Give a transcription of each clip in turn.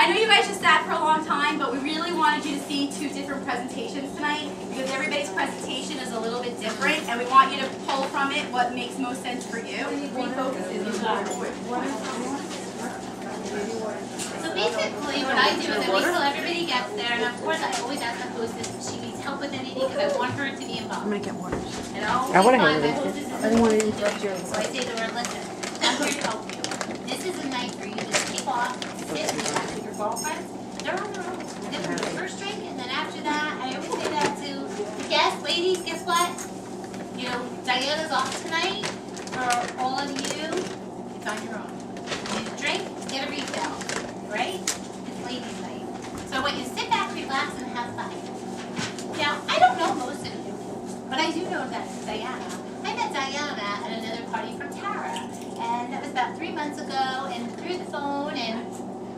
I know you guys just sat for a long time, but we really wanted you to see two different presentations tonight because everybody's presentation is a little bit different, and we want you to pull from it what makes most sense for you. Refocus is So basically what I do is I wait till everybody gets there, and of course I always ask the hostess if she needs help with anything because I want her to be involved. I'm gonna get water. And I I wanna find hear my it. hostess I don't want to interrupt your. So I say to her, listen, I'm here to help you. This is a night for you to take off, sit and relax with your girlfriends. They're on their own. Give them your first drink, and then after that, I always say that to the guests, ladies, guess what? You know, Diana's off tonight. For all of you, it's on your own. You need a drink, get a refill, right? It's ladies' night. So I want you to sit back, relax, and have fun. Now, I don't know most of you, but I do know that Diana. I met Diana at another party from Tara, and that was about 3 months ago, and through the phone, and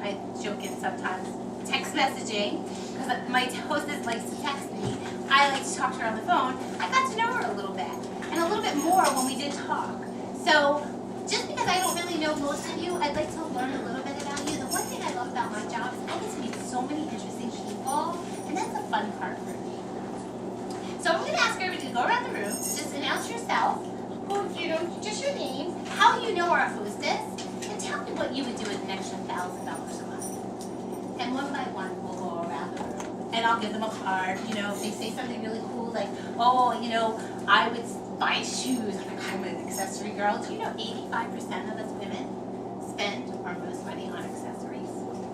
I joke in sometimes text messaging, because my hostess likes to text me. I like to talk to her on the phone. I got to know her a little bit, and a little bit more when we did talk. So, just because I don't really know most of you, I'd like to learn a little bit about you. The one thing I love about my job is I get to meet so many interesting people, and that's the fun part for me. So I'm going to ask everybody to go around the room, just announce yourself, just your name, how you know our hostess, and tell me what you would do with an extra $1,000 a month. And one by one, we'll go around the room, and I'll give them a card. You know, if they say something really cool, like, oh, you know, I would buy shoes. I'm an accessory girl. Do you know 85% of us women spend our most money on accessories?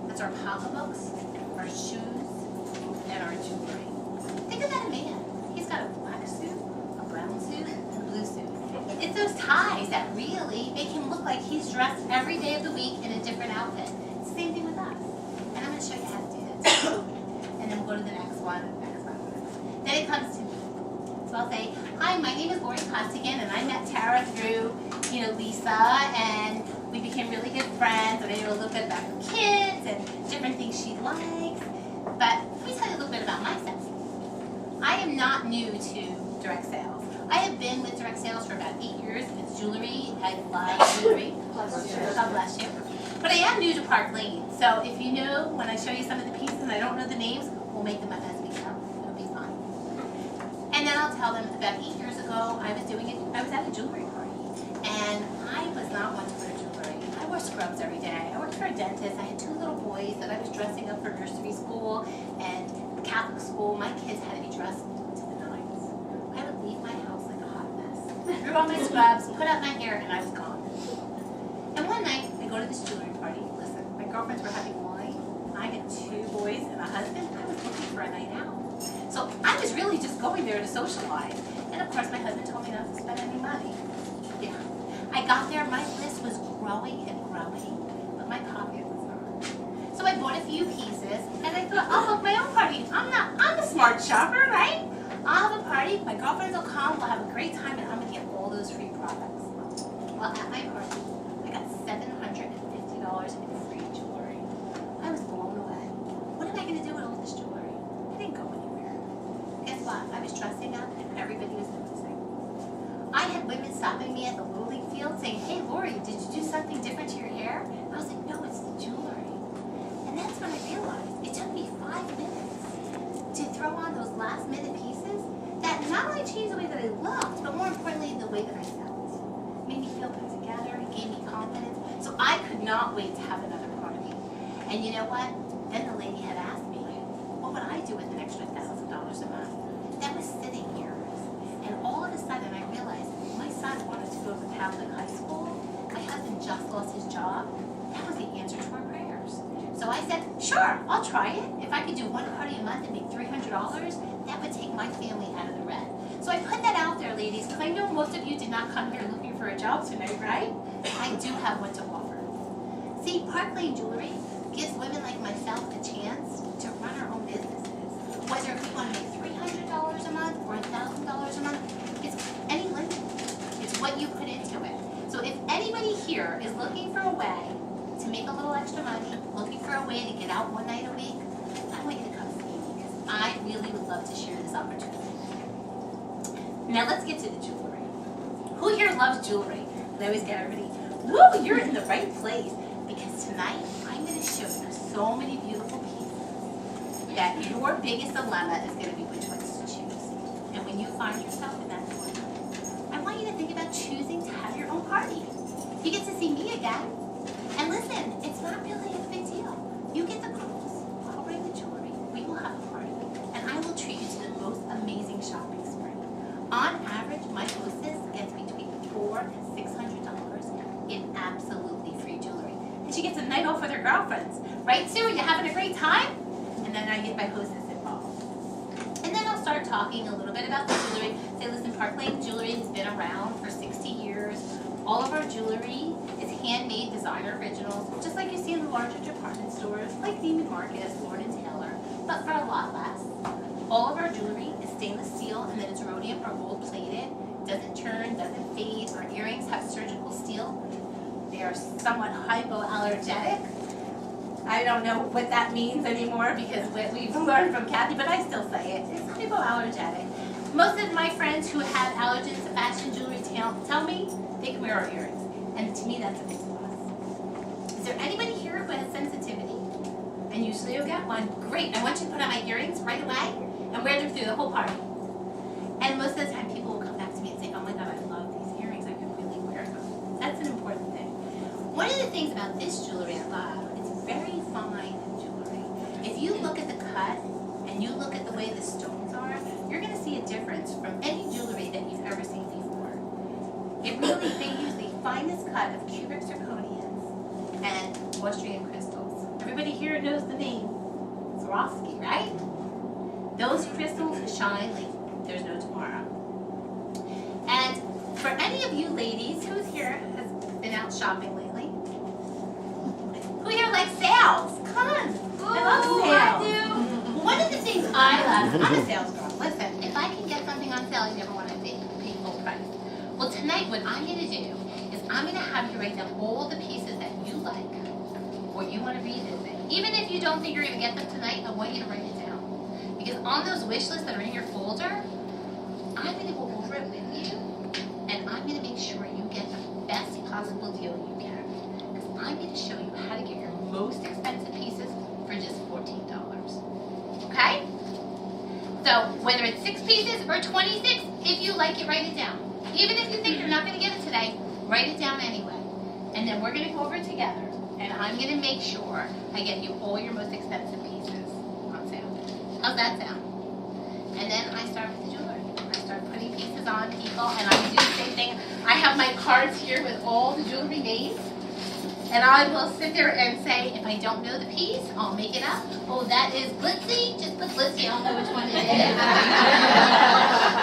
That's our pocketbooks, our shoes, and our jewelry. Think about a man. He's got a black suit, a brown suit, and a blue suit. It's those ties that really make him look like he's dressed every day of the week in a different outfit. It's the same thing with us. And I'm going to show you how to do this. And then we'll go to the next one. Then it comes to me. So I'll say, hi, my name is Lori Costigan, and I met Tara through, Lisa, and we became really good friends, and I knew a little bit about her kids and different things she likes. But let me tell you a little bit about myself. I am not new to direct sales. I have been with direct sales for about 8 years. It's jewelry. I love jewelry. God bless you. But I am new to Park Lane. So if you know, when I show you some of the pieces and I don't know the names, we'll make them up as we go. It'll be fun. And then I'll tell them about 8 years ago, I was at a jewelry party. And I was not one to wear jewelry. I wore scrubs every day. I worked for a dentist. I had 2 little boys that I was dressing up for nursery school and Catholic school. My kids had to be dressed to the nines. I would leave my house like a hot mess. Threw on my scrubs, put out my hair, and I was gone. And one night, I go to this jewelry party. Listen, my girlfriends were having wine. I had 2 boys and a husband. I was looking for a night out. So I was really just going there to socialize. And of course, my husband told me not to spend any money. Yeah. I got there, my list was growing and growing, but my pocket was not. So I bought a few pieces, and I thought, I'll book my own party. I'm a smart shopper, right? I'll have a party, my girlfriends will come, we'll have a great time, and I'm gonna get all those free products. Well, at my party, I got $750 in free jewelry. I was blown away. What am I gonna do with all this jewelry? I didn't go anywhere. Guess what? I was dressing up, and everybody was noticing. I had women stopping me at the Little League field saying, hey, Lori, did you do something different to your hair? And I was like, no, it's the jewelry. And that's when I realized it took me 5 minutes to throw on those last minute pieces that not only changed the way that I looked, but more importantly, the way that I felt. It made me feel put together, it gave me confidence. So I could not wait to have another party. And you know what? Then the lady had asked me, what would I do with an extra $1,000 a month? That was sitting here. And all of a sudden I realized my son wanted to go to Catholic high school. My husband just lost his job. That was the answer to our prayers. So I said, sure, I'll try it. If I could do one party a month and make $300, that would take my family out of the red. So I put that out there, ladies, because I know most of you did not come here looking for a job tonight, right? I do have what to offer. See, Park Lane Jewelry gives women like myself the chance to run our own businesses. Whether we want to make $300 a month or $1,000 a month, it's any limit. It's what you put into it. So if anybody here is looking for a way to make a little extra money, looking for a way to get out one night a week, I want you to come see me because I really would love to share this opportunity. Now let's get to the jewelry. Who here loves jewelry? I always get everybody, woo, you're in the right place because tonight I'm going to show you so many beautiful pieces that your biggest dilemma is going to be which ones to choose. And when you find yourself in that dilemma, I want you to think about choosing to have your own party. You get to see me again. And listen, it's not really a big deal. You get the clothes, I'll bring the jewelry, we will have a party, and I will treat you to the most amazing shopping spree. On average, my hostess gets between $400 and $600 in absolutely free jewelry. And she gets a night off with her girlfriends. Right, Sue? You having a great time? And then I get my hostess involved. And then I'll start talking a little bit about the jewelry. Say, listen, Park Lane Jewelry has been around for 60 years. All of our jewelry is handmade designer originals, just like you see in the larger department stores, like Neiman Marcus, Lord & Taylor, but for a lot less. All of our jewelry is stainless steel, and then it's rhodium or gold plated. Doesn't turn, doesn't fade. Our earrings have surgical steel. They are somewhat hypoallergenic. I don't know what that means anymore because we've learned from Kathy, but I still say it. It's hypoallergenic. Most of my friends who have allergens to fashion jewelry tell me they can wear our earrings. And to me, that's a big plus. Is there anybody here who has sensitivity? And usually you'll get one. Great, I want you to put on my earrings right away and wear them through the whole party. And most of the time people will come back to me and say, oh my God, I love these earrings, I could really wear them. That's an important thing. One of the things about this jewelry I love, it's very fine jewelry. If you look at the cut and you look at the way the stones are, you're gonna see a difference from any jewelry that you've ever seen before. It really, they use the finest cut of cubic zirconians and Austrian crystals. Everybody here knows the name Swarovski, right? Those crystals shine like there's no tomorrow. And for any of you ladies, who's here has been out shopping lately? Who here likes sales? Come on. I love sales. One of the things I love, I'm a sales girl. Listen, if I can get something on sale, you never want to pay full price. Well, tonight what I'm going to do is I'm going to have you write down all the pieces that you like or you want to revisit. Even if you don't think you're going to get them tonight, I want you to write it down. Because on those wish lists that are in your folder, I'm going to go over it with you and I'm going to make sure you get the best possible deal you can. Because I'm going to show you how to get your most expensive pieces for just $14. Okay? So whether it's 6 pieces or 26, if you like it, write it down. Even if you think you're not going to get it today, write it down anyway. And then we're going to go over it together. And I'm going to make sure I get you all your most expensive pieces on sale. How's that sound? And then I start with the jewelry. I start putting pieces on people, and I do the same thing. I have my cards here with all the jewelry names. And I will sit there and say, if I don't know the piece, I'll make it up. Oh, that is glitzy. Just put glitzy. I'll know which one it is.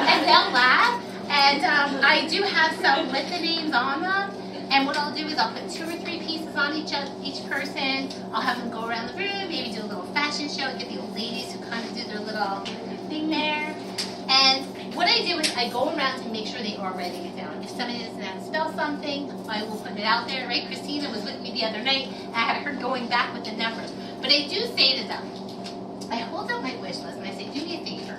And they'll laugh. And I do have some with the names on them. And what I'll do is I'll put 2 or 3 pieces on each person. I'll have them go around the room, maybe do a little fashion show, get the old ladies who kind of do their little thing there. And what I do is I go around to make sure they are writing it down. If somebody doesn't know how to spell something, I will put it out there, right? Christina was with me the other night. I had her going back with the numbers. But I do say to them, I hold up my wish list and I say, do me a favor.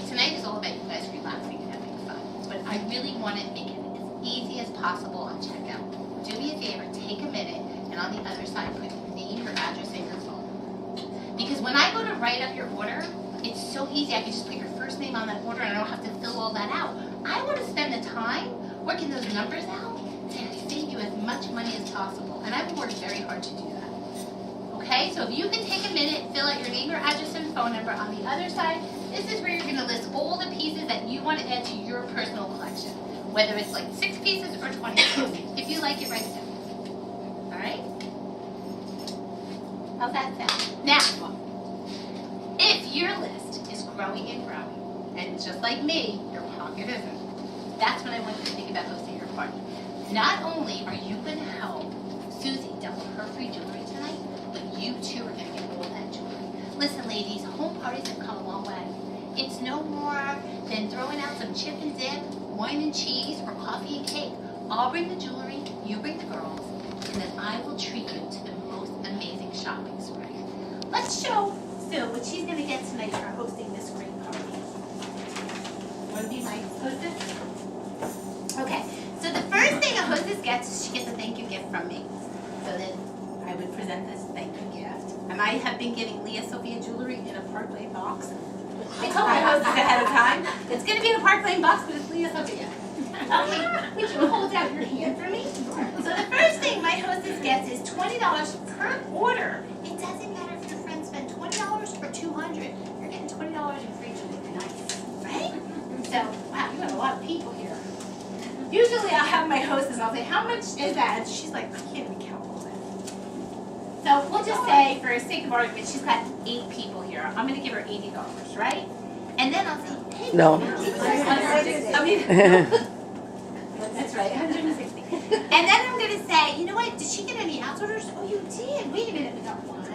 Tonight is all about you guys relaxing and having fun. But I really want to make it as easy as possible on checkout. Do me a favor, take a minute, and on the other side put your name, your address, and your phone. Because when I go to write up your order, it's so easy. I can just put your first name on that order and I don't have to fill all that out. I want to spend the time working those numbers out to save you as much money as possible. And I've worked very hard to do that. Okay, so if you can take a minute, fill out your name, your address, and phone number. On the other side, this is where you're going to list all the pieces that you want to add to your personal collection. Whether it's like 6 pieces or 20 pieces. If you like it, write it down. Alright? How's that sound? Now, if your list is growing and growing, and just like me, your pocket isn't, that's when I want you to think about hosting your party. Not only are you going to help Susie double her free jewelry tonight, but you too are going to get all that jewelry. Listen, ladies, home parties have come a long way. It's no more than throwing out some chip and dip, wine and cheese, or coffee and cake. I'll bring the jewelry, you bring the girls, and then I will treat you to the most amazing shopping spree. Let's show Sue what she's going to get tonight for hosting this great party. Want to be my hostess? Okay, so the first thing a hostess gets is she gets a thank you gift from me. So then I would present this thank you and I have been getting Leah Sophia jewelry in a Park Lane box. I told my hostess ahead of time, it's gonna be in a Park Lane box, but it's Leah Sophia. Okay, would you hold out your hand for me? So the first thing my hostess gets is $20 per order. It doesn't matter if your friends spend $20 or $200. You're getting $20 in free jewelry. Nice, right? So, wow, you have a lot of people here. Usually I'll have my hostess and I'll say, how much is that? And she's like, I can't even count all that. So we'll just say, for sake of argument, she's got 8 people here. I'm gonna give her $80, right? And then I'll say, hey. No. I mean, that's right, 160. And then I'm gonna say, you know what, did she get any house orders? Oh, you did. Wait a minute, we got 1, 2.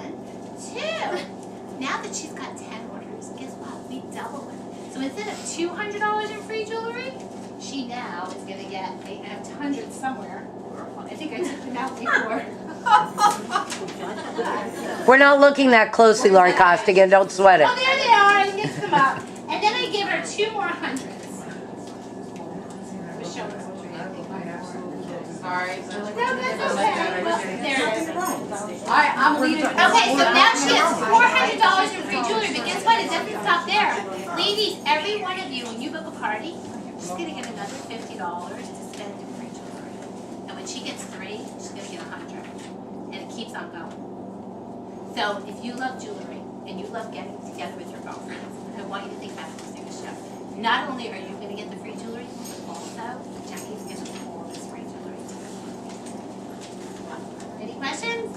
Now that she's got 10 orders, guess what? We double it. So instead of $200 in free jewelry, she now is gonna get, I have hundreds somewhere. I think I took them out before. We're not looking that closely, Lori Costigan. Don't sweat Oh, it. there they are, I mixed them up. And then I give her 2 more hundreds. Sorry. No, that's okay. Well, there it is. Alright, I'm leaving. Okay, so now she has $400 in free jewelry, but guess what? It doesn't stop there. Ladies, every one of you, when you book a party, she's gonna get another $50 to spend in free jewelry. And when she gets 3, she's gonna get 100. And it keeps on going. So if you love jewelry and you love getting together with your girlfriends, I want you to think about hosting a show. Not only are you gonna get the free jewelry, but also Jackie's gonna get all this free jewelry too. Any questions?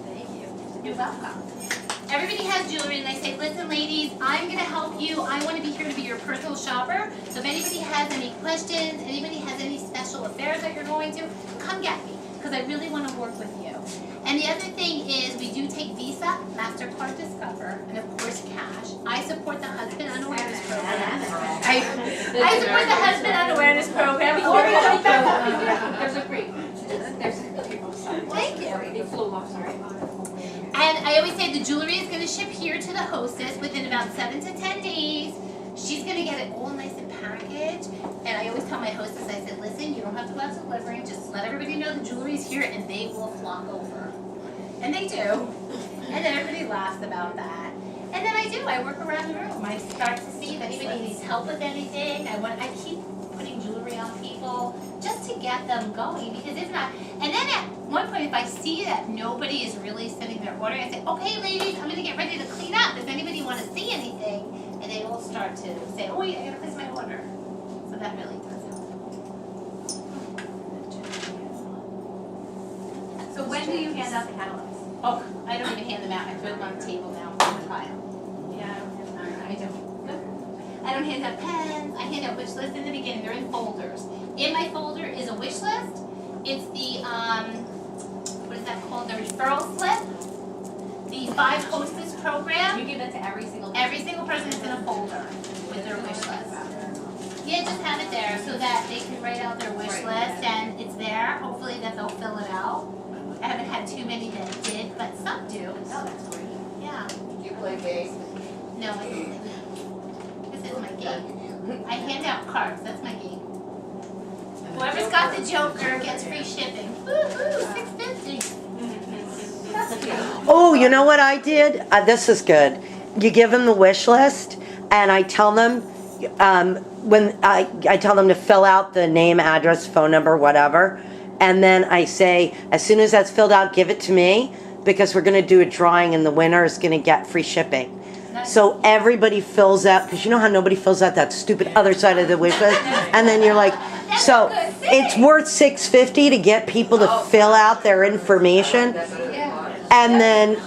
Thank you. You're welcome. Everybody has jewelry and I say, listen ladies, I'm gonna help you. I wanna be here to be your personal shopper. So if anybody has any questions, anybody has any special affairs that you're going to, come get me, because I really wanna work with you. And the other thing is we do take Visa, MasterCard Discover, and of course cash. I support the Husband Unawareness Program. I support the Husband Unawareness Program. There's a free. Thank you. It flew off, sorry. And I always say the jewelry is going to ship here to the hostess within about 7 to 10 days. She's going to get it all nice and packaged. And I always tell my hostess, I said, listen, you don't have to go out to delivery. Just let everybody know the jewelry is here and they will flock over. And they do. And then everybody laughs about that. And then I work around the room. I start to see if anybody needs help with anything. I keep putting jewelry on people just to get them going, because if not, and then at one point if I see that nobody is really sending their order, I say, okay ladies, I'm gonna get ready to clean up. Does anybody want to see anything? And they will start to say, oh wait, I gotta place my order. So that really does help. So when do you hand out the catalogs? Oh, I don't even hand them out. I throw them on the table now in the pile. Yeah, I don't. I don't hand out pens. I hand out wish lists in the beginning. They're in folders. In my folder is a wish list. It's the what is that called? The referral slip. The 5 Hostess program. You give that to every single person? Every single person is in a folder with their wish list. Yeah, just have it there so that they can write out their wish list and it's there. Hopefully that they'll fill it out. I haven't had too many that did, but some do. Oh, that's great. Yeah. Do you play games? No, I don't. This is my game. I hand out cards. That's my game. Whoever's got the Joker gets free shipping. Woohoo! $6.50. Oh, you know what I did? This is good. You give them the wish list, and I tell them when I tell them to fill out the name, address, phone number, whatever, and then I say, as soon as that's filled out, give it to me, because we're going to do a drawing, and the winner is going to get free shipping. So everybody fills out, because you know how nobody fills out that stupid other side of the wish list, and then you're like, so it's worth $6.50 to get people to fill out their information. And then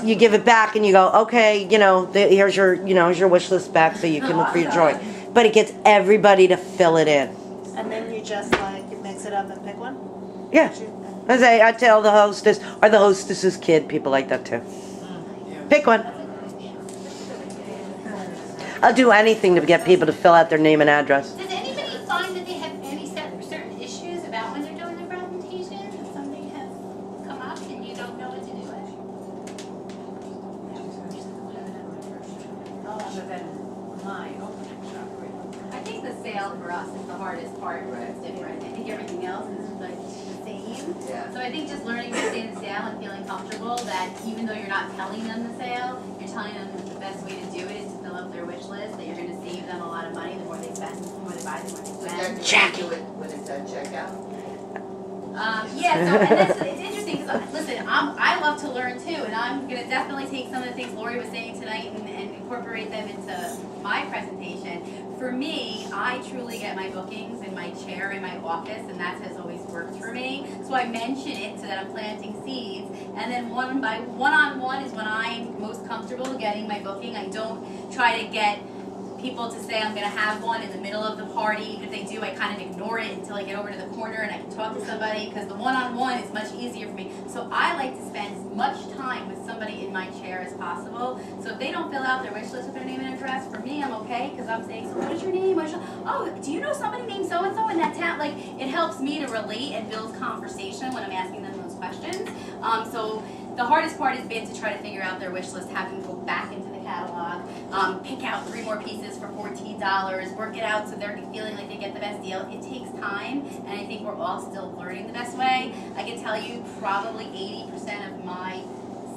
you give it back and you go, okay, here's your wish list back so you can look for your drawing. But it gets everybody to fill it in. And then you just mix it up and pick one? Yeah. I tell the hostess, or the hostess's kid, people like that too. Pick one. I'll do anything to get people to fill out their name and address. Does anybody find that they have any certain issues about when they're doing their presentation? If something has come up and you don't know what to do with? Other than my opening shop. I think the sales sale for us is the hardest part, where it's different. I think everything else is like the same. Yeah. So I think just learning to stay in the sale and feeling comfortable that even though you're not telling them the sale, you're telling them that the best way to do it is to fill up their wish list, that you're gonna save them a lot of money the more they spend, the more they buy, the more they spend. Jackie, do it when it's at checkout. Yeah, so, and that's, it's interesting, because, listen, I love to learn too, and I'm gonna definitely take some of the things Lori was saying tonight and incorporate them into my presentation. For me, I truly get my bookings in my chair in my office, and that has always worked for me. So I mention it so that I'm planting seeds, and then one-on-one is when I'm most comfortable getting my booking. I don't try to get people to say I'm gonna have one in the middle of the party. If they do, I kind of ignore it until I get over to the corner and I can talk to somebody, because the one-on-one is much easier for me. So I like to spend as much time with somebody in my chair as possible. So if they don't fill out their wish list with their name and address, for me, I'm okay, because I'm saying, so what is your name? Oh, do you know somebody named so-and-so in that town? Like, it helps me to relate and build conversation when I'm asking them those questions. So the hardest part has been to try to figure out their wish list, have them go back into the catalog, pick out 3 more pieces for $14, work it out so they're feeling like they get the best deal. It takes time, and I think we're all still learning the best way. I can tell you probably 80% of my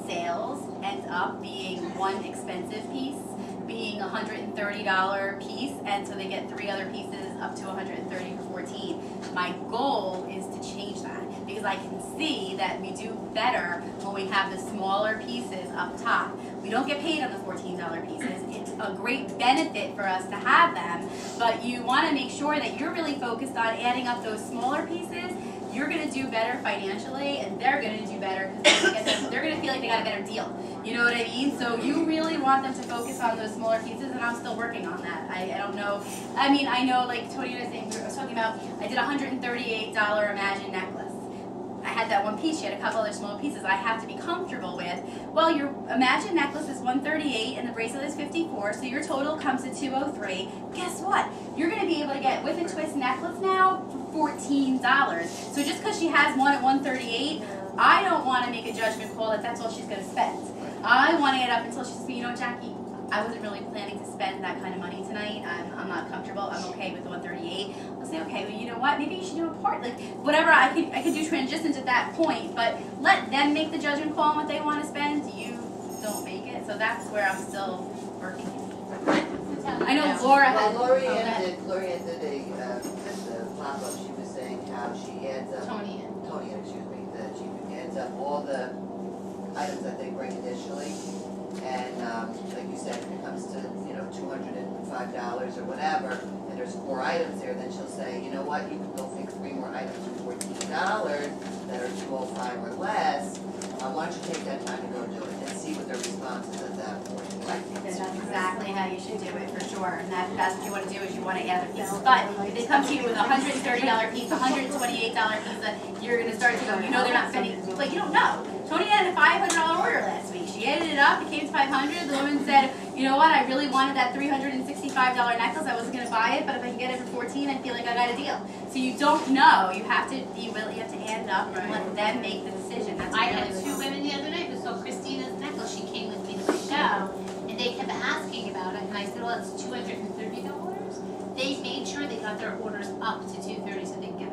sales end up being one expensive piece, being $130 piece, and so they get 3 other pieces up to $130 for $14. My goal is to change that, because I can see that we do better when we have the smaller pieces up top. We don't get paid on the $14 pieces. It's a great benefit for us to have them, but you want to make sure that you're really focused on adding up those smaller pieces. You're going to do better financially, and they're going to do better because they're going to feel like they got a better deal. You know what I mean? So you really want them to focus on those smaller pieces, and I'm still working on that. I don't know. I mean, I know, like Tony was saying, I was talking about, I did a $138 Imagine necklace. I had that one piece, she had a couple other small pieces I have to be comfortable with. Well, your Imagine necklace is $138 and the bracelet is $54, so your total comes to $203. Guess what? You're going to be able to get with a twist necklace now for $14. So just because she has one at $138, I don't want to make a judgment call that that's all she's going to spend. I want to add up until she says, you know, Jackie, I wasn't really planning to spend that kind of money tonight. I'm not comfortable. I'm okay with the $138. I'll say, okay, well, you know what? Maybe you should do a part, like whatever. I could do transitions at that point, but let them make the judgment call on what they want to spend. You don't make it. So that's where I'm still working. I know Laura had. Well, Lorianne did a pop-up. She was saying how she adds up. Tony, excuse me, that she adds up all the items that they bring initially. And like you said, if it comes to, you know, $205 or whatever, and there's 4 items there, then she'll say, you know what, you can go pick 3 more items for $14 that are $205 or less. Why don't you take that time to go do it and see what their response is at that point? That's exactly how you should do it, for sure. And that's what you want to do, is you want to add other pieces. But if they come to you with a $130 piece, $128 piece, you're going to start to go, you know they're not spending, but you don't know. Tony had a $500 order last week. She added it up, it came to $500. The woman said, you know what, I really wanted that $365 necklace. I wasn't going to buy it, but if I can get it for $14, I feel like I got a deal. So you don't know. You have to add up and let them make the decision. That's I had 2 women the other night who saw Christina's necklace. She came with me to my show, and they kept asking about it, and I said, well, it's $230. They made sure they got their orders up to $230 so they can get it.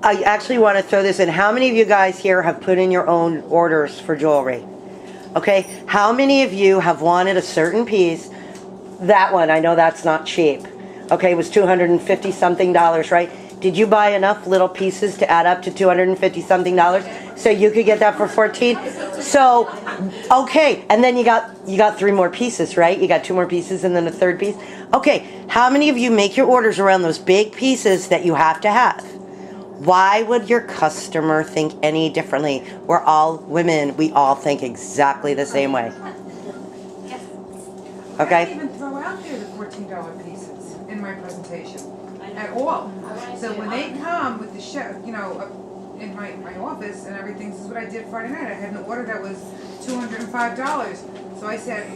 I actually want to throw this in. How many of you guys here have put in your own orders for jewelry? Okay, how many of you have wanted a certain piece? That one, I know that's not cheap. Okay, it was $250 something, right? Did you buy enough little pieces to add up to $250 something so you could get that for 14? So, okay, and then you got 3 more pieces, right? You got 2 more pieces and then a 3rd piece. Okay, how many of you make your orders around those big pieces that you have to have? Why would your customer think any differently? We're all women. We all think exactly the same way. Okay? I didn't even throw out there the $14 pieces in my presentation at all. So when they come with the chef, you know, in my office and everything, this is what I did Friday night. I had an order that was $205. So I said,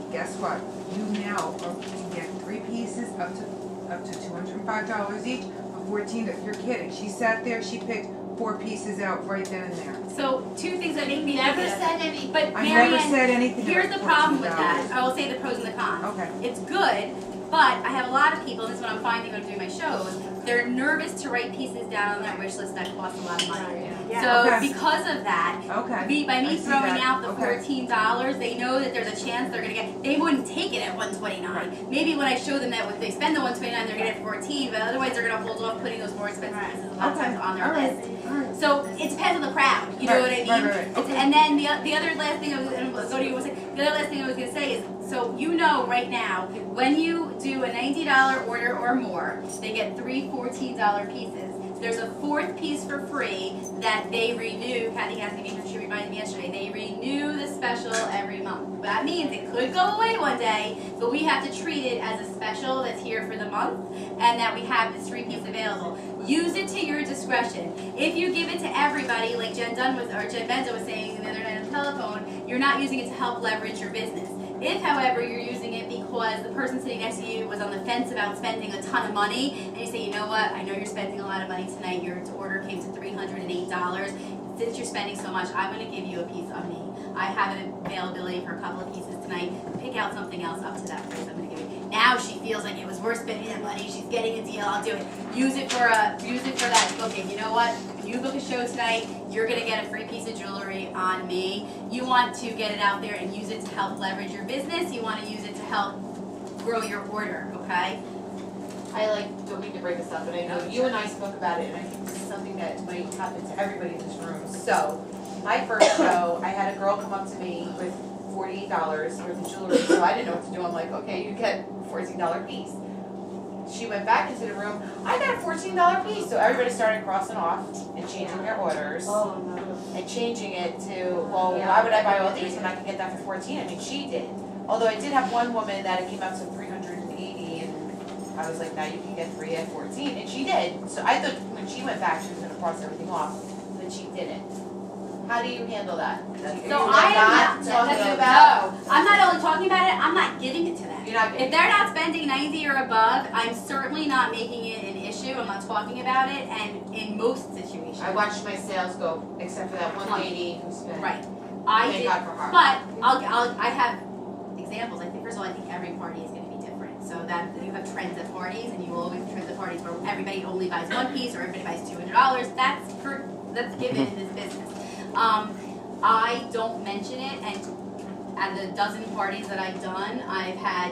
guess what? You now can get 3 pieces up to $205 each. 14, you're kidding. She sat there, she picked 4 pieces out right then and there. So 2 things that make me Never think of- said anything. But I Marianne, never said anything here's about the problem with $14. that. I will say the pros and the cons. Okay. It's good, But I have a lot of people, and this is what I'm finding when I'm doing my shows, they're nervous to write pieces down on their wish list that cost a lot of money. Yeah. So Okay. because of that, Okay. by I me see throwing that. out the Okay. $14, they know that there's a chance they're gonna get, they wouldn't take it at $129. Maybe when I show them that if they spend the $129, they're gonna get 14, but otherwise they're gonna hold off putting those more expensive pieces a lot of Okay. times on their All right. list. All right. So it depends on the crowd, you know what I mean? Right. It's- And then the other last thing I was, and go to you, the other last thing I was gonna say is, so you know right now, when you do a $90 order or more, they get 3 $14 pieces. There's a fourth piece for free that they renew. Kathy asked me, she reminded me yesterday, they renew the special every month. That means it could go away one day, but we have to treat it as a special that's here for the month, and that we have this free piece available. Use it to your discretion. If you give it to everybody, like Jen Benza was saying the other night on the telephone, you're not using it to help leverage your business. If, however, you're using it because the person sitting next to you was on the fence about spending a ton of money, and you say, you know what, I know you're spending a lot of money tonight, your order came to $308, since you're spending so much, I'm going to give you a piece of me. I have an availability for a couple of pieces tonight, pick out something else up to that price I'm going to give you. Now she feels like it was worth spending that money, she's getting a deal, I'll do it. Use it for that booking. You know what, when you book a show tonight, you're going to get a free piece of jewelry on me. You want to get it out there and use it to help leverage your business. You want to use it to help grow your order, okay? don't mean to bring this up, but I know you and I spoke about it, and I think this is something that might happen to everybody in this room. So, my first show, I had a girl come up to me with $48 worth of jewelry, so I didn't know what to do. I'm like, okay, you get a $14 piece. She went back into the room, I got a $14 piece, so everybody started crossing off and changing their orders. And changing it to, well, why would I buy all these when I can get that for 14? I mean, she did. Although I did have one woman that it came out to 380, and I was like, now you can get 3 at 14, and she did. So I thought when she went back, she was gonna cross everything off, but she didn't. How do you handle that? So I am not talking about. No, I'm not only talking about it, I'm not giving it to them. You're not If they're not spending 90 or above, I'm certainly not making it an issue. I'm not talking about it, and in most situations. I watched my sales go, except for that one lady who spent. Right. I Thank did, God for her. but I have examples. I think, first of all, I think every party is going to be different. So that you have trends at parties, and you will always have trends at parties where everybody only buys one piece or everybody buys $200. That's given in this business. I don't mention it, and at the dozen parties that I've done, I've had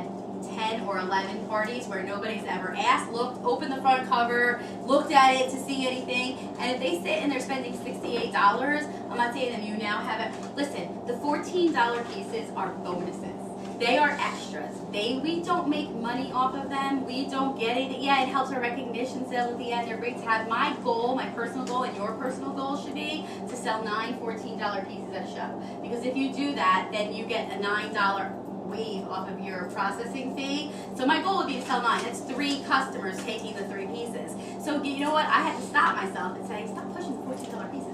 10 or 11 parties where nobody's ever asked, looked, opened the front cover, looked at it to see anything, and if they sit and they're spending $68, I'm not saying that you now have it. Listen, the $14 pieces are bonuses. They are extras. We don't make money off of them. We don't get it. Yeah, it helps our recognition sales at the end. They're great to have. My goal, my personal goal, and your personal goal should be to sell 9 $14 pieces at a show. Because if you do that, then you get a $9 waive off of your processing fee. So my goal would be to sell 9. That's 3 customers taking the 3 pieces. So you know what? I had to stop myself and say, stop pushing the $14 pieces.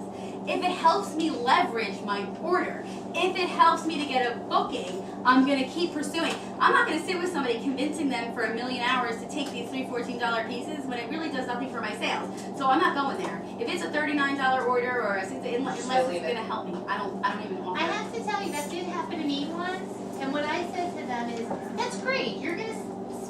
If it helps me leverage my order, if it helps me to get a booking, I'm going to keep pursuing. I'm not going to sit with somebody convincing them for a million hours to take these 3 $14 pieces when it really does nothing for my sales. So I'm not going there. If it's a $39 order or a $60, unless it's going to help me, I don't even want I it. have to tell you, that did happen to me once, and what I said to them is, that's great, you're gonna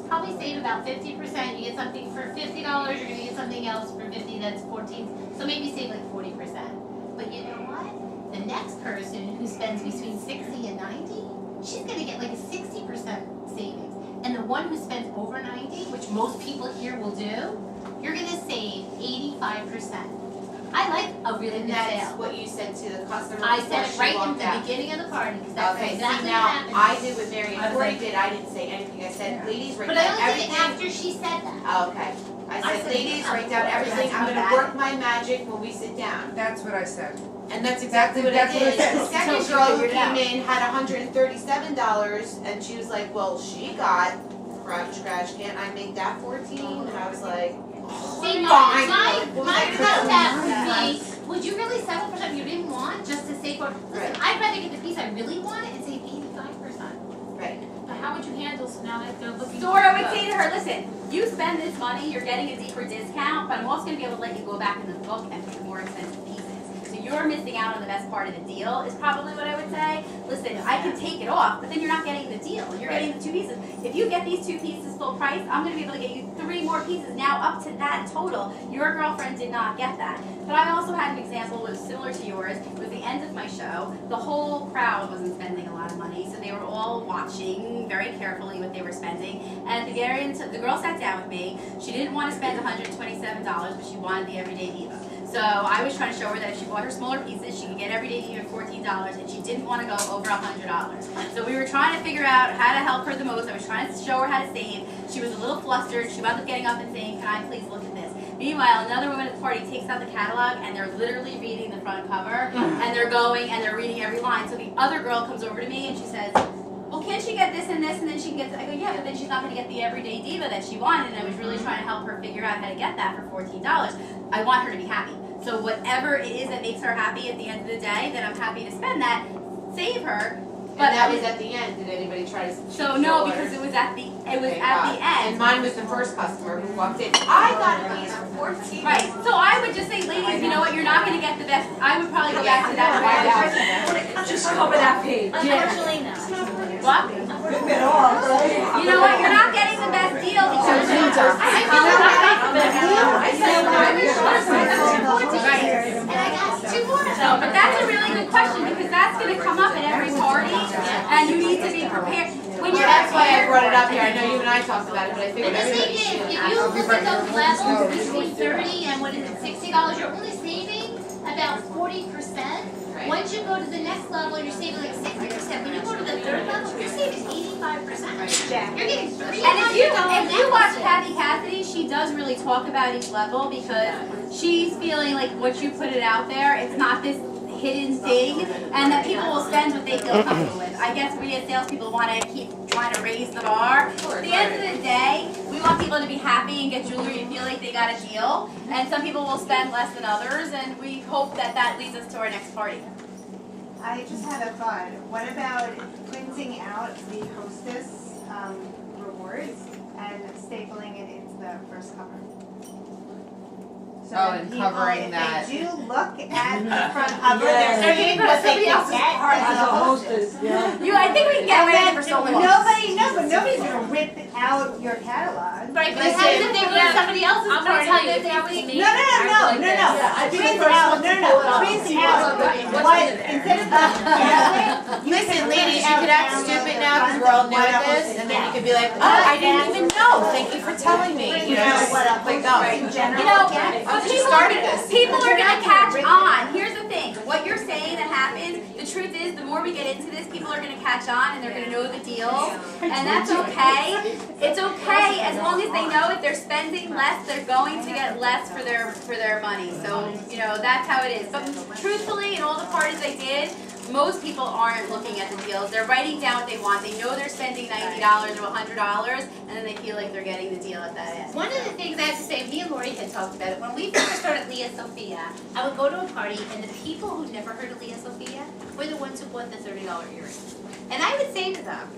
probably save about 50%, you get something for $50, you're gonna get something else for 50, that's 14, so maybe save like 40%. But you know what? The next person who spends between 60 and 90, she's gonna get like a 60% savings. And the one who spends over 90, which most people here will do, you're gonna save 85%. I like a really And good that's sale. what you said to the customer I before said it she right in walked the out. beginning of the party, because that's Okay, exactly see what now, happened. I did what Mary I was Ford like- did, I didn't say anything, I said, ladies, write But I down only did it everything. after she said that. Oh, okay, I I said, said, ladies, "I'm write down bored, everything, that's I'm not gonna bad." work my magic when we sit down. That's what I said. And that's exactly what I That's what I did. said. The second Until she girl who figured it out. came in had $137, and she was like, well, she got scratch, can't I make that 14? And I was like, See, fine. my Like, concept would be, would you really settle for something you didn't want just to save for, listen, Right. I'd rather get the piece I really wanted and save 85%. right. But how would you handle, so now that they're looking? So what I would say to her, listen, you spend this money, you're getting a deeper discount, but I'm also going to be able to let you go back in the book and pick more expensive pieces. So So you're missing out on the best part of the deal is probably what I would say. Listen, I can take it off, but then you're not getting the deal. You're getting the 2 pieces. If you get these 2 pieces full price, I'm gonna be able to get you 3 more pieces. Now up to that total. Your girlfriend did not get that. But I also had an example that was similar to yours. It was the end of my show. The whole crowd wasn't spending a lot of money, so they were all watching very carefully what they were spending. And at the very end, the girl sat down with me. She didn't want to spend $127, but she wanted the Everyday Diva. So I was trying to show her that if she bought her smaller pieces, she could get Everyday Diva for $14, and she didn't want to go over $100. So we were trying to figure out how to help her the most. I was trying to show her how to save. She was a little flustered. She wound up getting up and saying, "Can I please look at this?" Meanwhile, another woman at the party takes out the catalog, and they're literally reading the front cover, and they're going and they're reading every line. So the other girl comes over to me and she says, "Well, can't she get this and this, and then she can get?" I go, "Yeah, but then she's not going to get the Everyday Diva that she wanted." And I was really trying to help her figure out how to get that for $14. I want her to be happy. So whatever it is that makes her happy at the end of the day, then I'm happy to spend that, save her. But And that was at the end, did anybody try to change so your no, order? because it was at the Okay, end. And mine was the first customer who walked in, I got these for 14. Right. So I would just say, ladies, you know what? You're not going to get the best. I would probably go back to that. Just cover that page. Unfortunately, no. What? You know what? You're not getting the best deal because I feel like I got the best deal. I said I was And I got 2 more. No, but that's a really good question because that's going to come up at every party, and you need to be prepared. When you're That's why I brought it up here, I know you and I talked about it, but I figured But the thing everybody is, should. if you look at those levels between 30 and what is it, $60, you're only saving about 40%. Right. Once you go to the next level, you're saving like 60%. When you go to the third level, you're saving 85%. You're getting $300. And if you watch Kathy Cassidy, she does really talk about each level because she's feeling like what you put it out there, it's not this hidden thing, and that people will spend what they feel comfortable with. I guess we as salespeople want to keep trying to raise the bar. At the end of the day, we want people to be happy and get jewelry and feel like they got a deal. And some people will spend less than others, and we hope that that leads us to our next party. I just had a thought. What about printing out the hostess rewards and stapling it into the first cover? So Oh, that and people, covering that. if they do look at the front cover, they're seeing what they can get as a hostess. I think we can get away with it for so long. Nobody's gonna rip out your catalog. Right, but how does it they go to somebody else's I'm party? gonna tell you, if that was me. No. Print out, what, instead of the Listen, ladies, you could act stupid now because we're all new at this, and then you could be like, oh, I didn't even know, thank you for telling me. You know, like, no. in general. You know, Oh, but she started this. people are gonna catch on. Here's the thing, what you're saying that happens, the truth is, the more we get into this, people are gonna catch on and they're gonna know the deals, and that's okay. It's okay, as long as they know if they're spending less, they're going to get less for their money. So, you know, that's how it is. But truthfully, in all the parties I did, most people aren't looking at the deals. They're writing down what they want. They know they're spending $90 or $100, and then they feel like they're getting the deal at that end. One of the things I have to say, me and Lori had talked about it, when we first started Leah Sophia, I would go to a party and the people who never heard of Leah Sophia were the ones who bought the $30 earrings. And I would say to them,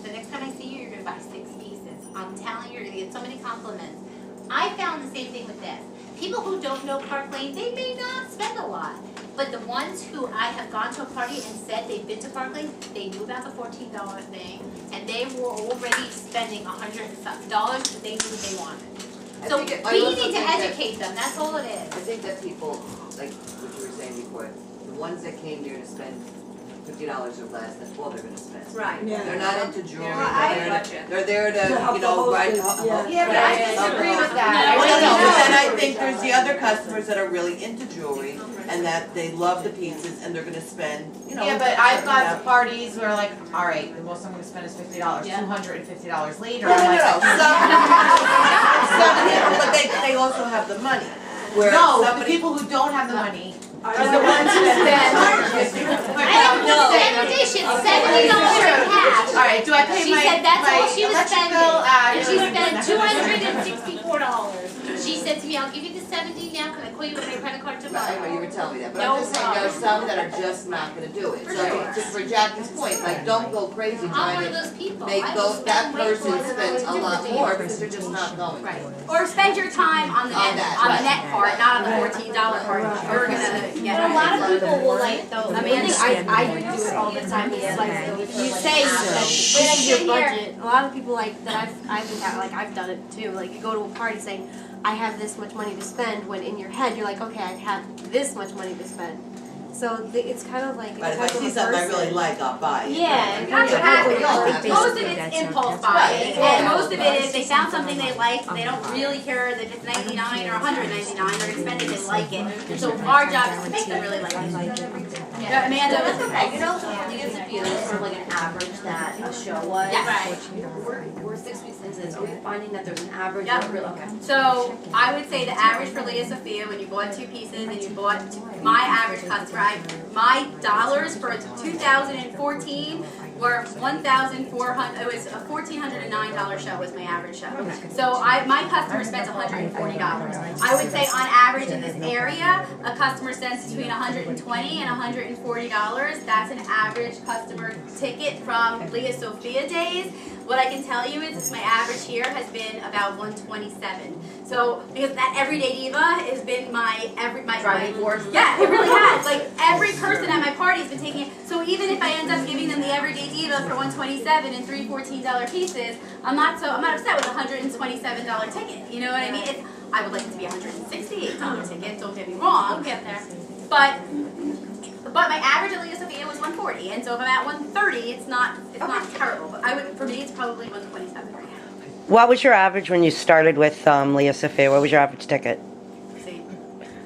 the next time I see you, you're gonna buy 6 pieces. I'm telling you, you're gonna get so many compliments. I found the same thing with this. People who don't know Park Lane, they may not spend a lot. But the ones who I have gone to a party and said they've been to Park Lane, they knew about the $14 thing, and they were already spending $100 and something because they knew what they wanted. So we need to educate them, that's all it is. I think that people, like what you were saying before, the ones that came here to spend $50 or less, that's all they're gonna spend. Right. They're not into jewelry, Yeah, they're there to, you know, write. Yeah, but I disagree with that. No, I no, really but then don't. I think there's the other customers that are really into jewelry and that they love the pieces and they're gonna spend, you know. Yeah, but I've got to parties where like, all right, the most I'm gonna spend is $50, Yeah. $250 later. No, I'm like, some people, but they also have the money. Where no, the somebody, people who don't have the money are the ones who spend. I don't know, in addition, $70 in cash. All right, do I pay She my said that's all my she was electric spending. bill? And she spent $264. She said to me, I'll give you the 17 now, can I call you with my credit card Right, I know, you tomorrow? were telling me that, but No I'm just saying, there are problem. some that are just not gonna do it. For So, sure. for Jackie's point, like, don't go crazy I'm one trying of to those people. make I will those, that spend way person more than I spend would a do lot for more you. because they're just not going to. Right. Or spend your time on the On net, that, on the right. net part, not on the $14 part. You're gonna get. But a lot of people will like, though, I I mean, mean, I do it all the time, it's like, you say that this is your budget, a lot of people like, that I've been at, like, I've done it too, like, you go to a party saying, I have this much money to spend, when in your head, you're like, okay, I have this much money to spend. So it's kind of like, But it's if I type of see a something I person. really like, I'll buy it. Yeah. That's what happens. Yeah. Most of it's impulse buying, Right. and most of it is they found something they like, they don't really care that if it's 99 or 199, they're gonna spend it, they like it. And so our job is to make them really like it. Yeah, Amanda, That's okay, you know, the interview is sort of like an average that a show was. Yes. We're 6 weeks into this, are we finding that there's an average? Yeah. Or really, okay. so I would say the average for Leah Sophia, when you bought 2 pieces and you bought, my average customer, my dollars for 2014 were 1,400. It was a $1,409 show was my average show. So my customer spends $140. I would say on average in this area, a customer spends between $120 and $140. That's an average customer ticket from Leah Sophia days. What I can tell you is my average here has been about 127. So because that everyday diva has been my Driving force. Yeah, it really has. Like every person at my party has been taking it. So even if I end up giving them the everyday diva for 127 and 3 $14 pieces, I'm not upset with a $127 ticket. You know what I mean? I would like it to be a $168 ticket. Don't get me wrong. We'll get there. But my average at Leah Sophia was 140, and so if I'm at 130, it's not terrible. But for me, it's probably 127 right now. What was your average when you started with Leah Sophia? What was your average ticket? See,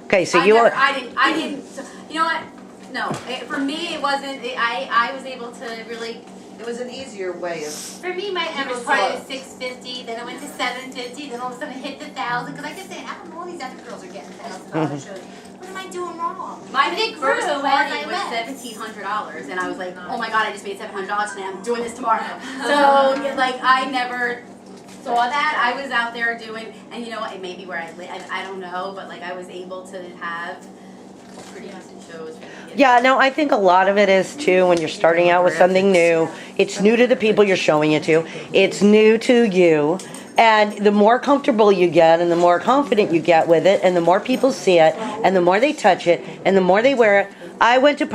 Okay, so I didn't. So, you know what? No, for me, it wasn't. I was able to really. It was an easier way of, For me, my average price was $650, then it went to $750, then all of a sudden it hit the $1,000, because I kept saying, I don't know, all these other girls are getting $1,000 shows. What am I doing wrong? My But it grew first as party I was went. $1,700, and I was like, oh my god, I just made $700 today. I'm doing this tomorrow. So like, I never saw that. I was out there doing, and you know what? It may be where I live. I don't know, but like, I was able to have pretty decent shows. Yeah, no, I think a lot of it is too, when you're starting out with something new, it's new to the people you're showing it to, it's new to you, and the more comfortable you get and the more confident you get with it and the more people see it and the more they touch it and the more they wear it. I went to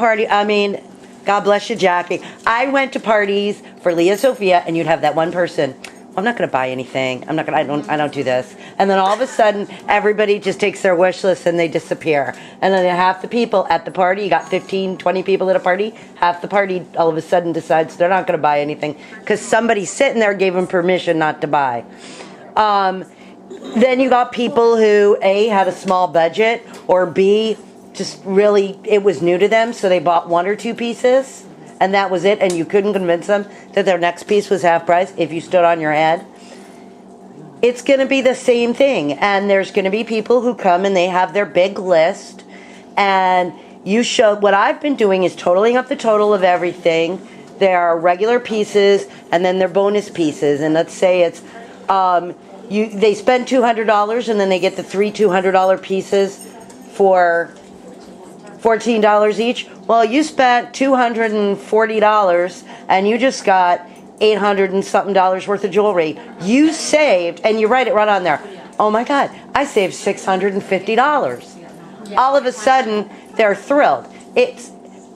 God bless you, Jackie, I went to parties for Leah Sophia and you'd have that one person, I'm not going to buy anything. I don't do this. And then all of a sudden, everybody just takes their wish list and they disappear. And then half the people at the party, you got 15, 20 people at a party, half the party all of a sudden decides they're not going to buy anything because somebody sitting there gave them permission not to buy. Then you got people who, A, had a small budget, or B, just really, it was new to them, so they bought 1 or 2 pieces. And that was it, and you couldn't convince them that their next piece was half price if you stood on your head. It's going to be the same thing, and there's going to be people who come and they have their big list, and you show, what I've been doing is totaling up the total of everything. There are regular pieces, and then they're bonus pieces, and let's say it's, they spend $200, and then they get the 3 $200 pieces for $14 each. Well, you spent $240 and you just got $800 and something worth of jewelry. You saved, and you write it right on there. Oh my God, I saved $650. All of a sudden, they're thrilled.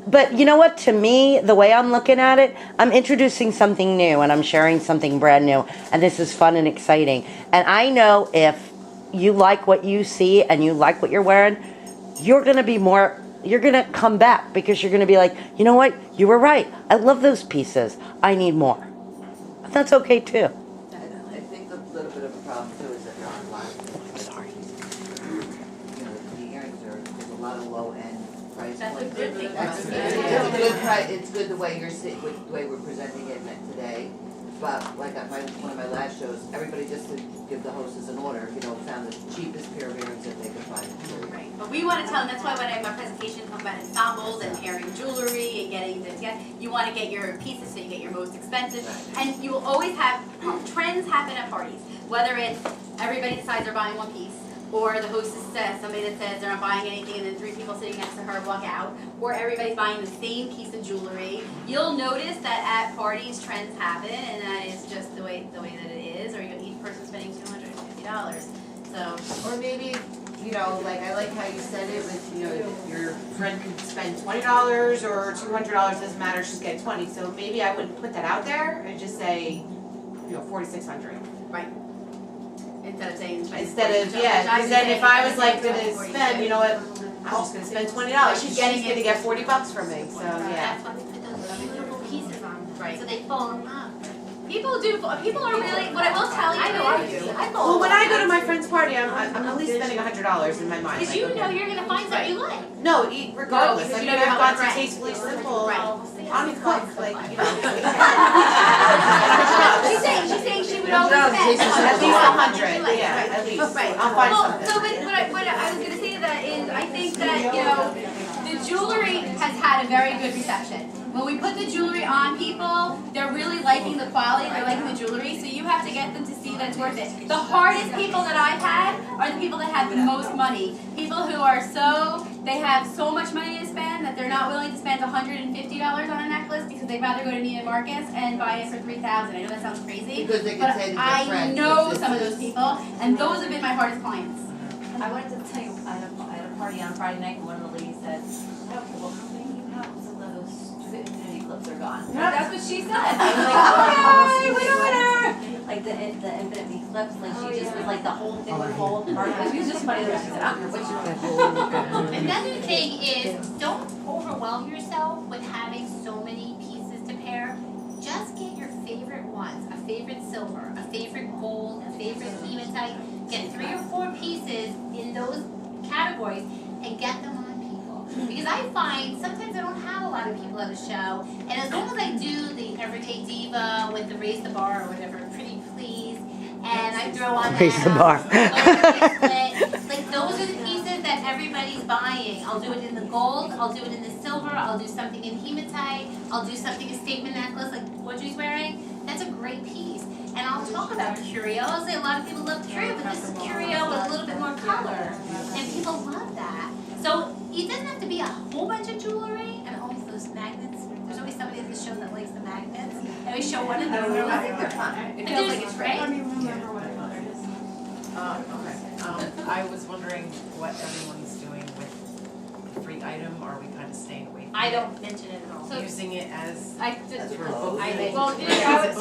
But you know what? To me, the way I'm looking at it, I'm introducing something new and I'm sharing something brand new, and this is fun and exciting. And I know if you like what you see and you like what you're wearing, you're going to come back because you're going to be like, you know what? You were right. I love those pieces. I need more. That's okay too. I think a little bit of a problem too is that they're online. Sorry. You know, the earrings there's a lot of low end price That's a points. good thing. It's a good price, it's good the way the way we're presenting it today. But like at one of my last shows, everybody just to give the hostess an order, found the cheapest pair of earrings that they could find. Right. But we want to tell them, that's why when I have my presentation, talk about ensembles and pairing jewelry and getting this together. You want to get your pieces so you get your most expensive. And you will always have, trends happen at parties. Whether it's everybody decides they're buying one piece, or the hostess says, somebody that says they're not buying anything and then 3 people sitting next to her walk out, or everybody's buying the same piece of jewelry, you'll notice that at parties trends happen, and that is just the way that it is, or each person spending $250. So, Or maybe, you know, like, I like how you said it with, you know, your friend could spend $20 or $200, doesn't matter, she's getting 20. So maybe I wouldn't put that out there and just say, you know, $4,600. right. Instead of saying. Instead of, yeah, because then if I was like gonna spend, you know what, I'm just gonna spend $20, she's gonna get $40 from me, so, yeah. That's why we put those beautiful pieces on them, Right. so they fall apart. People are really, what I will tell you I know I is- do. Well, when I go to my friend's party, I'm at least spending $100 in my mind. Because you know you're gonna find something you like. No, regardless, I You mean, know I've how gone to it's Tastefully Simple, Right. on cook, like, you know. She's saying she would always spend. At least 100, yeah, at least, Right. I'll find Well, something. so what I was gonna say to that is, I think that, you know, the jewelry has had a very good reception. When we put the jewelry on people, they're really liking the quality, they're liking the jewelry, so you have to get them to see that it's worth it. The hardest people that I've had are the people that have the most money. People who are they have so much money to spend that they're not willing to spend $150 on a necklace because they'd rather go to Neiman Marcus and buy it for $3,000. I know that sounds crazy, Because they but can say to their I friends. know some of those people, and those have been my hardest clients. I wanted to tell you, I had a party on Friday night, and one of the ladies said, I don't care what company you have, so those stupid infinity clips are gone. That's what she said. Okay, like the infinity clips, like she just was like the whole thing would fall apart. It was just funny that she said, I don't care what you have. Another thing is, don't overwhelm yourself with having so many pieces to pair. Just get your favorite ones, a favorite silver, a favorite gold, a favorite hematite. Get 3 or 4 pieces in those categories and get them on people. Because I find sometimes I don't have a lot of people at a show, and as long as I do the Everyday Diva with the Raise the Bar or whatever, Pretty Please, and I throw on that Raise the bar. like those are the pieces that everybody's buying. I'll do it in the gold, I'll do it in the silver, I'll do something in hematite, I'll do something a statement necklace like Audrey's wearing. That's a great piece. And I'll talk about curios. A lot of people love curio, but this is curio with a little bit more color. And people love that. So it doesn't have to be a whole bunch of jewelry and always those magnets. There's always somebody at the show that likes the magnets. And we show one of those. I think they're fun. It feels like it's great. Okay, I was wondering what everyone's doing with the free item, or are we kind of staying away from I it? don't mention it at all. Using it as So both.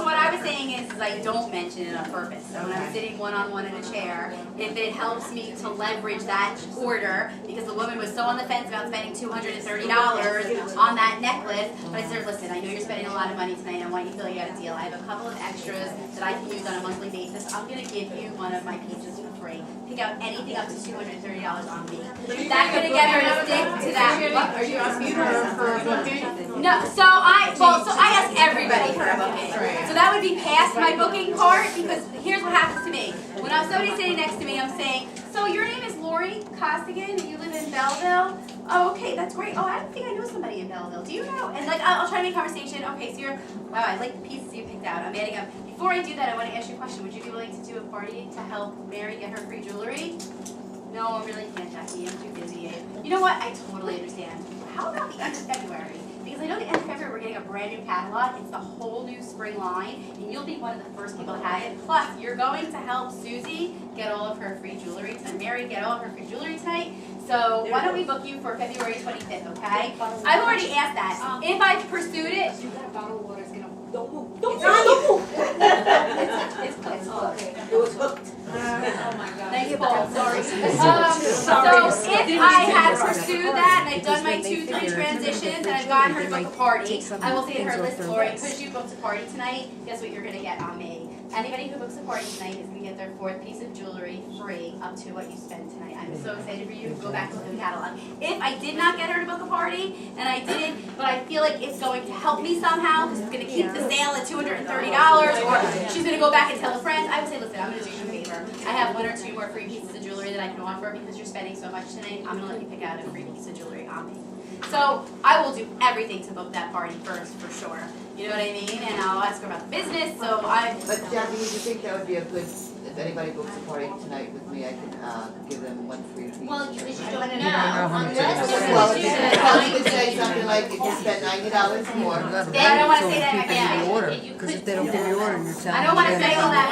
what I was saying is like, don't mention it on purpose. So when I'm sitting one-on-one in a chair, if it helps me to leverage that order, because the woman was so on the fence about spending $230 on that necklace, but I said, listen, I know you're spending a lot of money tonight, I want you to feel you got a deal. I have a couple of extras that I can use on a monthly basis. I'm gonna give you one of my pieces for free. Pick out anything up to $230 on me. That's gonna get her to stick to that. Are you asking her for a booking? No, so I ask everybody for a booking. So that would be past my booking part, because here's what happens to me. When somebody's sitting next to me, I'm saying, so your name is Lori Costigan, and you live in Belleville? Oh, okay, that's great. Oh, I don't think I know somebody in Belleville. Do you know? And like, I'll try to make conversation. Okay, so wow, I like the pieces you picked out. I'm adding up. Before I do that, I want to ask you a question. Would you be willing to do a party to help Mary get her free jewelry? No, I really can't, Jackie. I'm too busy. You know what? I totally understand. How about the end of February? Because I know the end of February we're getting a brand new catalog. It's the whole new spring line, and you'll be one of the first people to have it. Plus, you're going to help Susie get all of her free jewelry tonight. Mary get all of her free jewelry tonight. So why don't we book you for February 25th, okay? I've already asked that. If I pursued it, it's on you. It's booked. It was hooked. Thank you, Paul. Sorry. So if I had pursued that and I've done my 2-3 transitions and I've gotten her to book a party, I will say to her, listen, Lori, because you booked a party tonight, guess what you're going to get on me? Anybody who books a party tonight is going to get their 4th piece of jewelry free up to what you spend tonight. I'm so excited for you. Go back and look at the catalog. If I did not get her to book a party, and I didn't, but I feel like it's going to help me somehow, because it's going to keep the sale at $230, or she's going to go back and tell a friend, I would say, listen, I'm going to do you a favor. I have 1 or 2 more free pieces of jewelry that I can offer because you're spending so much tonight. I'm going to let you pick out a free piece of jewelry on me. So I will do everything to book that party first, for sure. You know what I mean? And I'll ask her about the business. So But Jackie, would you think that would be a good if anybody books a party tonight with me, I can, give them one free piece. Well, you just don't know, know how much it is. unless Well, you if you could say something like, if you spend $90 more, I don't wanna say that, yeah. you could. They don't give you order, you're telling I don't wanna say all that,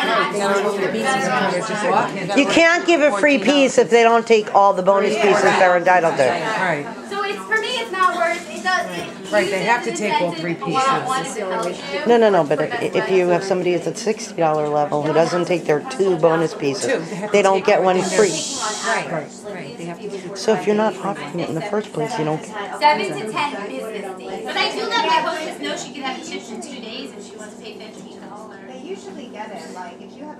and You can't give a free piece if they don't take all the bonus pieces they're entitled to. Right. So it's, for me, it's not worth, it does, it Right, they have to uses take all incentive three for one-on-one pieces. and fellowship. No, but if you have somebody that's at $60 level who doesn't take their 2 bonus pieces, they don't get one free. Right, they have to give you. So if you're not offering it in the first place, you don't. 7 to 10 business days. But I do let my hostess know she can have it shipped in 2 days if she wants to pay $15. They usually get it, like, if you have